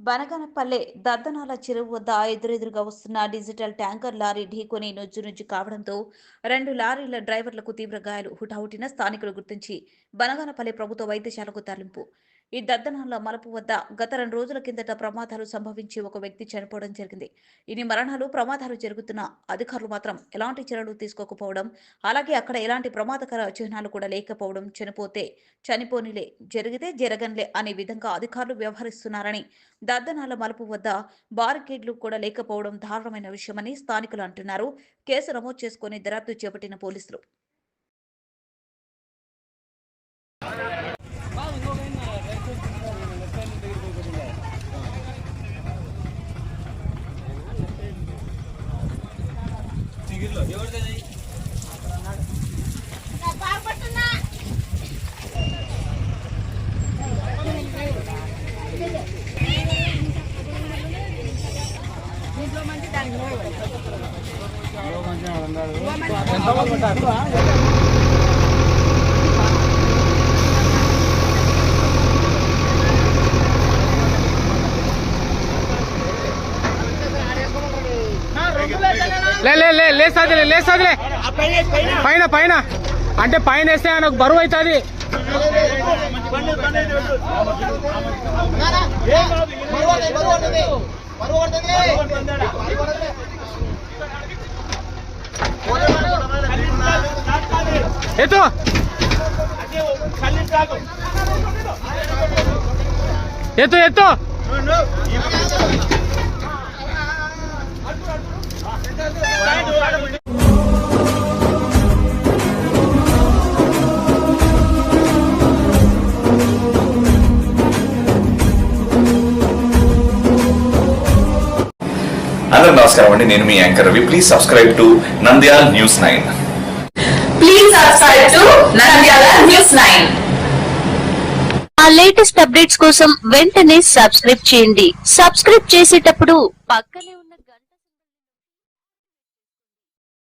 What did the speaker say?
బనగనపల్లె దద్దనాల చెరువు వద్ద ఎదురెదురుగా వస్తున్న డిజిటల్ ట్యాంకర్ లారీ ఢీకొని నుజ్జు కావడంతో 2 లారీల డ్రైవర్లకు తీవ్ర గాయాలు. హుటాహుటిన స్థానికులు గుర్తించి బనగనపల్లె ప్రభుత్వ వైద్యశాలకు తరలింపు. ఈ దద్దనాల మలుపు వద్ద గత 2 రోజుల కిందట ప్రమాదాలు సంభవించి ఒక వ్యక్తి చనిపోవడం జరిగింది. ఇన్ని మరణాలు ప్రమాదాలు జరుగుతున్న అధికారులు మాత్రం ఎలాంటి చర్యలు తీసుకోకపోవడం, అలాగే అక్కడ ఎలాంటి ప్రమాదకర చిహ్నాలు కూడా లేకపోవడం, చనిపోతే చనిపోనిలే, జరిగితే జరగన్లే అనే విధంగా అధికారులు వ్యవహరిస్తున్నారని, దద్దనాల మలుపు వద్ద బారికేడ్లు కూడా లేకపోవడం దారుణమైన విషయమని స్థానికులు అంటున్నారు. కేసు నమోదు చేసుకుని దర్యాప్తు చేపట్టిన పోలీసులు లేసాదిలే పైన పైన అంటే పైన వేస్తే ఆయనకు బరువు అవుతుంది. ఎత్తు ఎత్తు ఎత్తు అందరూ నమస్కారం అండి. నేను మీ anchor Ravi. Please subscribe to Nandyala news 9. Please subscribe to Nandyala news 9. ఆ లేటెస్ట్ అప్డేట్స్ కోసం వెంటనే సబ్స్క్రైబ్ చేయండి. సబ్స్క్రైబ్ చేసేటప్పుడు పక్కనే